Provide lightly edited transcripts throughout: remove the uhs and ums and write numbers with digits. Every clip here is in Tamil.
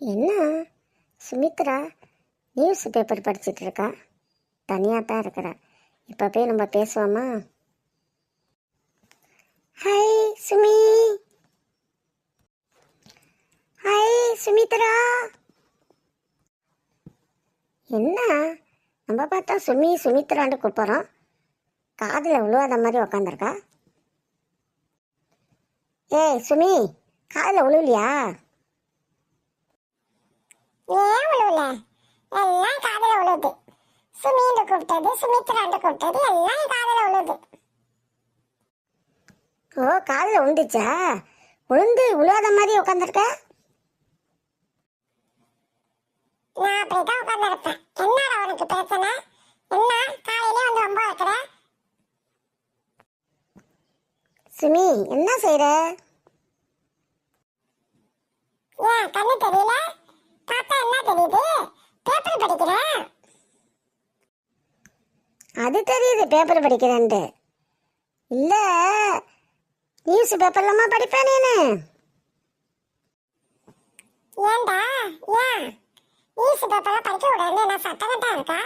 என்ன சுமித்ரா நியூஸ் பேப்பர் படிச்சுட்டு இருக்கா? தனியாக தான் இருக்கிறா. இப்போ போய் நம்ம பேசுவோமா? ஹாய் சுமி. ஹாய் சுமித்ரா. என்ன நம்ம பார்த்தா சுமித்ரான்னு கூப்பிட்றோம், காதில் விழுவாத மாதிரி உக்காந்துருக்கா. ஏய் சுமி, காதில் விழுவலையா? ஏன் விழுவல? எல்லாம் காதல விழுது. சுமீண்டு கூப்பிட்டது, சுமித்ராண்டு கூப்பிட்டது, எல்லாம் காதல விழுது. ஓ, காதில் விழுந்துச்சா? விழுந்து விழுவாத மாதிரி உட்காந்துருக்க. நான் அப்படிதான் உட்காந்துருப்பேன். என்னடா உனக்கு பிரச்சனை? என்ன காலையிலே வந்து ரொம்ப வைக்கிற? சுமி, என்ன செய்யற? ஏன் கண்ணு தெரியல? பார்த்தா என்ன தெரியுது? பேப்பர் படிக்கிறேன். அது தெரியுது பேப்பர் படிக்கிறேன்ட்டு. இல்லை, நியூஸ் பேப்பர்லாமா படிப்பேன் நீனு? ஏன்டா? ஏன் நியூஸ் பேப்பர்லாம் படிக்க விடாது? என்ன சட்டகட்டா இருக்கா?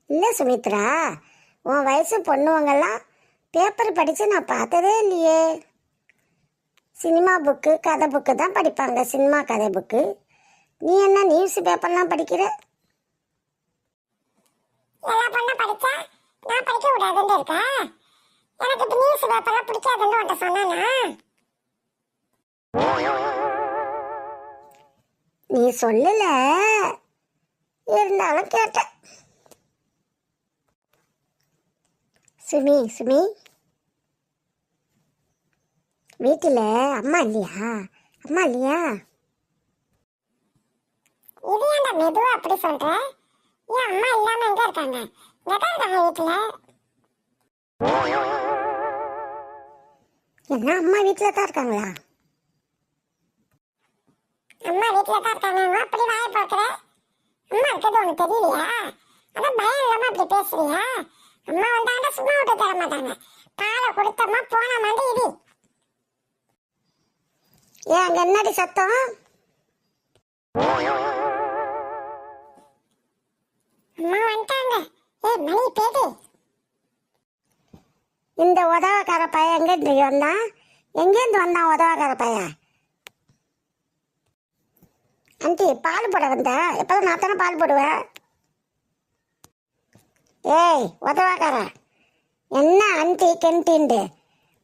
இல்லை சுமித்ரா, உன் வயசு பொண்ணுவங்கெல்லாம் பேப்பர் படித்து நான் பார்த்ததே இல்லையே. சினிமா புக்கு, கதை புக்கு தான் படிப்பாங்க, சினிமா கதை புக்கு. நீ என்ன நியூஸ் பேப்பர்லாம் படிக்கிற? எல்லா பொண்ணும் படிச்சா நான் படிக்க விடாதுன்னு இருக்கா? எனக்கு இப்போ நியூஸ் பேப்பர்லாம் பிடிக்காதுன்னு உன்ட்ட சொன்னானா? நீ சொல்லல, இருந்தாலும் கேட்டேன். சுமி, வீட்டில் அம்மா இல்லையா? இது ஏன்டா மெதுவா அப்படி சொல்ற? ஏன் அம்மா இல்லாம எங்க இருக்காங்க? இங்கதான் இருக்காங்க வீட்டுல. என்ன அம்மா வீட்டில் தான் இருக்காங்களா? அம்மா வீட்டுல தான் இருக்காங்க. அப்படி வாய பார்க்கிற? அம்மா இருக்கிறது உனக்கு தெரியலையா? அதான் பயம் இல்லாம அப்படி பேசுறியா? அம்மா வந்தாண்ட சும்மா விட்டு தர மாட்டாங்க. பாலை கொடுத்தம்மா போன மாண்டி இடி. ஏன் அங்கே என்னடி சத்தம்? அம்மா வந்துட்டாங்க. ஏய் மணி பேடு. இந்த உதவக்கார பையன் எங்கேருந்து வந்தான் உதவக்கார பையன்? ஆண்டி, பால் போட வந்தேன். எப்போதும் நான் தானே பால் போடுவேன். ஏய் உதவாக்கார, என்ன ஆண்டி கெண்டின்ட்டு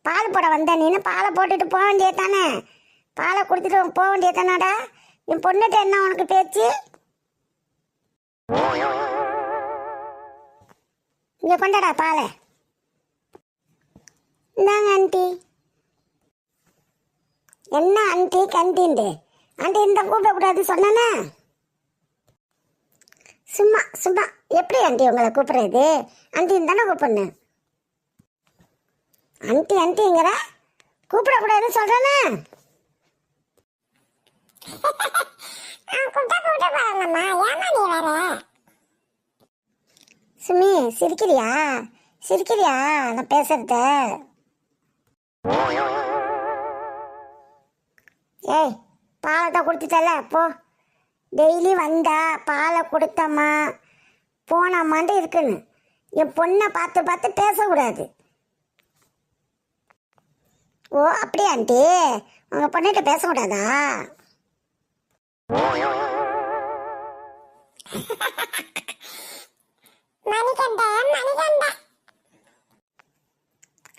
பால் போட வந்தேன்? நீனு பாலை போட்டுட்டு போக வேண்டியது தானே? பாலை கொடுத்துட்டு போக வேண்டியது தானடா? என் பொண்ணுகிட்ட என்ன உனக்கு பேச்சு? இங்கே கொண்டாடா பாலை. இந்தாங்க ஆண்டி. என்ன ஆண்டி கண்டின்ட்டு? ஆண்டி இந்த கூப்பிடக்கூடாது சொன்னேன்னா? சும்மா எப்படி ஆண்டி உங்களை கூப்பிடுறது? ஆண்டின்னு தானே கூப்பிடணும். ஆண்டிங்கிற கூப்பிடக்கூடாதுன்னு சொல்கிறேன்னா? சுமி, சிரிக்கிறியா நான் பேசுறத? ஏய், பாலை தான் கொடுத்துட்டல, போ. டெய்லி வந்தா பாலை கொடுத்தம்மா போனம்மான்ட்டு இருக்குன்னு என் பொண்ணை பார்த்து பேசக்கூடாது. ஓ அப்படியா ஆண்டி? உங்கள் பொண்ணிட்ட பேசக்கூடாதா?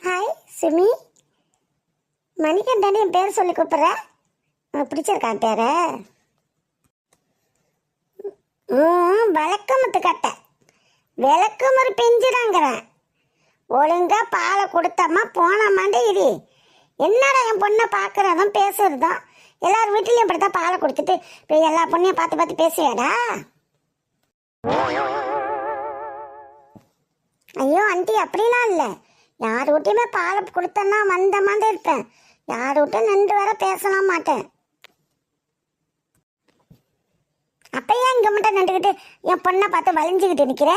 ஹாய் சுமி. மணிகண்டான்னு என் பேர் சொல்லி கூப்பிட்ற? உனக்கு பிடிச்சிருக்கான் பேரை? விளக்கமத்து கட்ட விளக்கம் ஒரு பெஞ்சுடாங்கிறேன். ஒழுங்கா பாலை கொடுத்தம்மா போனம்மாண்டே இரு. என்னடா என் பொண்ணை பார்க்குறதும் பேசுறதும்? எல்லாரும் வீட்லேயும் இப்படித்தான் பாலை கொடுத்துட்டு இப்போ எல்லா பொண்ணையும் பார்த்து பேசுவேடா? ஐயோ ஆண்டி, அப்படிலாம் இல்லை. யார் வீட்டையுமே பாலை கொடுத்தேன்னா வந்தமாண்டே இருப்பேன். யார் வீட்டையும் நின்று வர பேசலாம் மாட்டேன். அப்பயே இங்கே மட்டும் நின்றுக்கிட்டு என் பொண்ணை பார்த்து வளைஞ்சிக்கிட்டு நிற்கிற?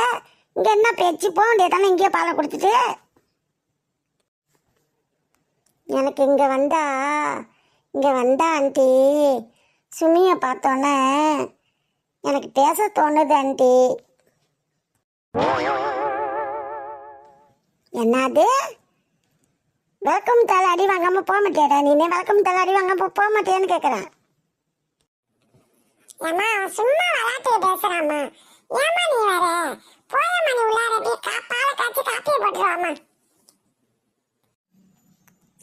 இங்கே என்ன பேச்சு? போக வேண்டியதானே இங்கேயே பாலை கொடுத்துட்டு. எனக்கு இங்கே வந்தா ஆண்டி சுமியை பார்த்தோன்னே எனக்கு பேச தோணுது ஆண்டி. என்னது விளக்கம் தலை அடி வாங்காம போக மாட்டேடா? நீனே விளக்கம் தலை அடி வாங்காம போக மாட்டேன்னு கேட்குறேன். ஏமா சும்மா விளையாட்டு பேசுறாமா. ஏமா நீ வேற போயம்மா, நீ உள்ளாரடி பாலை காய்ச்சி காப்பியை போட்டுருவாமா.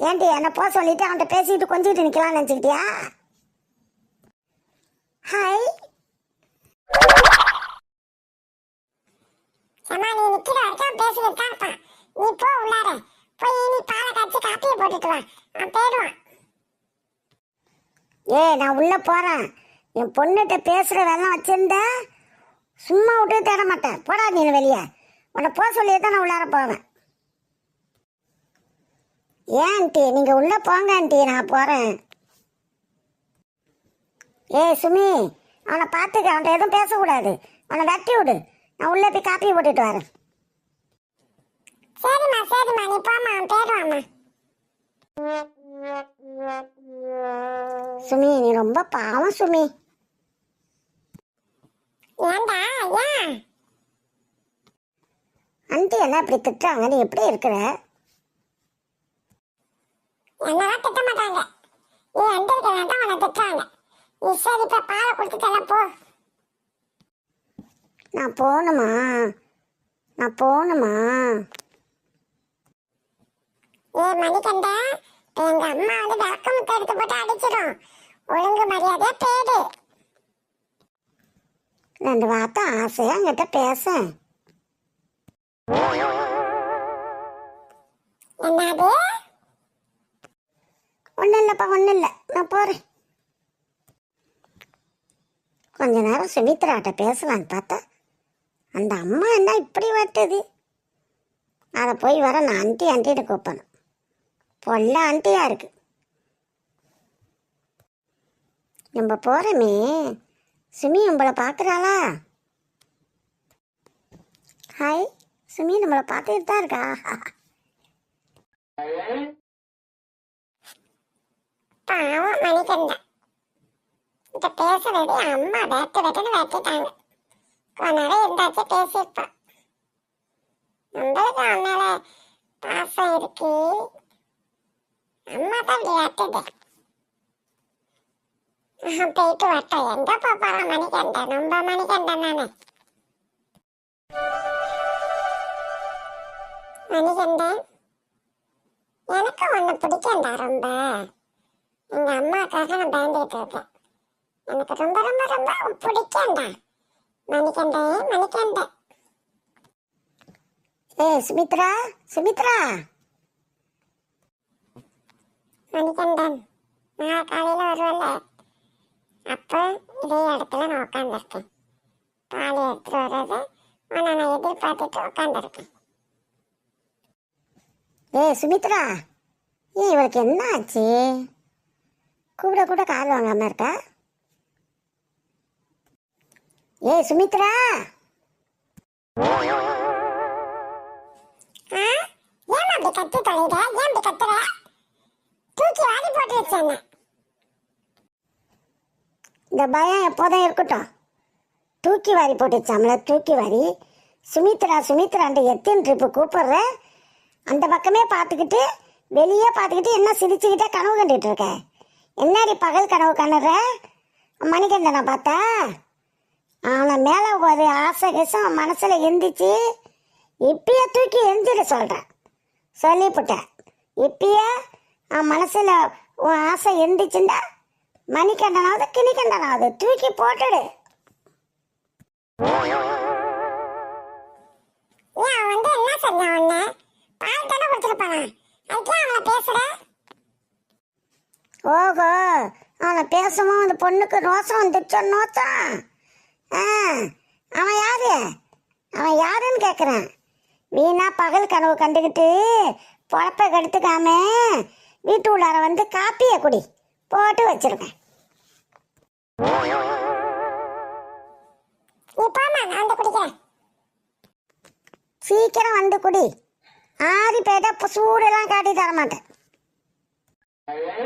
ஏன்டி என்ன போக சொல்லிட்டு அவன்கிட்ட பேசிட்டு கொஞ்சிட்டு நிற்கலாம்னு நினச்சிக்கிட்டியா? ஹாய் ஏமா நீ நிக்கிற வரைக்கும் பேசிக்கிட்டு தான் இருப்பான். நீ போ உள்ளார போய் நீ பாலை காய்ச்சி காப்பியை போட்டுட்டு வா, அவன் போயிடுவான். நான் உள்ளே போகிறேன். என் பொண்ணுகிட்ட பேசுகிற வேலை வச்சுருந்தா சும்மா விட்டு தேட மாட்டேன். போடா நீ வெளியே. உன்னை போக சொல்லியே தான் நான் உள்ளார போவேன். ஏன் ஆண்டி நீங்கள் உள்ளே போங்க ஆண்டி, நான் போகிறேன். சுமி அவனை பார்த்துக்க, அவன்கிட்ட எதுவும் பேசக்கூடாது. அவனை வெட்டி விடு. நான் உள்ளே போய் காப்பியை போட்டுட்டு வரேன். சரிம்மா சரிம்மா, நீ போம்மா, அவன் போயிடுவாம்மா. சுமி நீ ரொம்ப பாவம் சுமி. ஏண்டா ஏன் ஆண்டி என்ன இப்படி திட்டுறாங்க? நீ எப்படி இருக்கிற? என்னதான் திட்ட மாட்டாங்க. நீ எந்திரிக்க வேண்டாம், உன்னை திட்டுறாங்க. நீ சரி இப்ப பாலை கொடுத்துட்டெல்லாம் போ. நான் போகணுமா? மணிகண்டா, இப்ப எங்க அம்மா வந்து விளக்கமுத்து எடுத்து போட்டு அடிச்சிடும். ஒழுங்கு மரியாதையா பேடு. 2 வார்த்தை ஆசையா என்கிட்ட பேச. என்னது? ஒன்றும் இல்லைப்பா, ஒன்றும் இல்லை, நான் போகிறேன். கொஞ்ச நேரம் சுமித்ராட்ட பேசலான்னு பார்த்தா அந்த அம்மா என்ன இப்படி வெட்டுது? அதை போய் வர நான் ஆண்டின்னு கூப்பிடணும். பொல்ல ஆண்டியா இருக்கு. நம்ம போகிறோமே, சுமி நம்மளை பார்க்குறாளா? ஹாய் சுமி, நம்மளை பார்த்துட்டு தான் இருக்கா? பாவம் மணிகண்டா, இப்ப பேச வேண்டிய அம்மா வெட்டுன்னு வெட்டிட்டாங்க. கொஞ்ச நேரம் இருந்தாச்சு பேசியிருப்பான். நம்மளுக்கு அவன் மேல பாசம் இருக்கு. அம்மா தான் இப்படி வெட்டுது. போயிட்டு வரட்டும். எங்க போறான் மணிகண்டன்? நம்ம மணிகண்டன் தானே. மணிகண்டன், எனக்கு ஒண்ணு பிடிக்கண்டா ரொம்ப. எங்க அம்மாக்காக நான் பயந்துகிட்டு இருக்கேன். எனக்கு ரொம்ப ரொம்ப ரொம்ப பிடிக்கண்டா மணிகண்டன். சுமித்ரா மணிகண்டன், நாளை காலையில வருவல்ல, அப்போ இதே இடத்துல நான் உட்காந்துருக்கேன். பால் எடுத்துட்டு வர்றத நான் எதிர்பார்த்துட்டு உட்காந்துருக்கேன். சுமித்ரா, இவளுக்கு என்ன ஆச்சு? கூட கால் வாங்காம இருக்கா? சுமித்ரா, ஏன் அப்படி கத்தி தொலைத? ஏன் அப்படி கத்துற? தூக்கி வாரி போட்டு வச்சேன். இந்த பயம் எப்போதான் இருக்கட்டும். தூக்கி வாரி போட்டுச்சாமல, தூக்கி வாரி. சுமித்ரான்ட்டு எத்தனை ட்ரிப்பு கூப்பிடுற? அந்த பக்கமே பார்த்துக்கிட்டு வெளியே பார்த்துக்கிட்டு என்ன சிரிச்சுக்கிட்டே கனவு கண்டுட்டு இருக்க? என்னடி பகல் கனவு கண்ணுற? மணிகண்டனை பார்த்தா அவனை மேலே ஒரு ஆசை கசம் மனசில் எந்திரிச்சு இப்பயே தூக்கி எந்திர சொல்கிறேன். சொல்லிவிட்டேன். இப்பயே அவன் மனசில் உன் ஆசை எந்திரிச்சுண்டா மணிகண்டனாவது கிணிகண்டனாவது தூக்கி போட்டுடு. அவன் வந்து என்ன சொன்ன? உன்ன பால் தானே கொடுத்துருப்பானா? அதுக்கே அவனை பேசுற? ஓஹோ, அவனை பேசவும் அந்த பொண்ணுக்கு ரோசம் வந்துச்சோம். நோச்சான். அவன் யாருன்னு கேட்குறேன். வீணா பகல் கனவு கண்டுக்கிட்டு பொழப்பை கெடுத்துக்காம வீட்டு உள்ளார வந்து காப்பியை குடி போட்டு வச்சிருக்கேன். சீக்கிரம் வந்து குடி. ஆறி போயிட்டா சூடெல்லாம் காட்டி தர மாட்டேன். ஆ?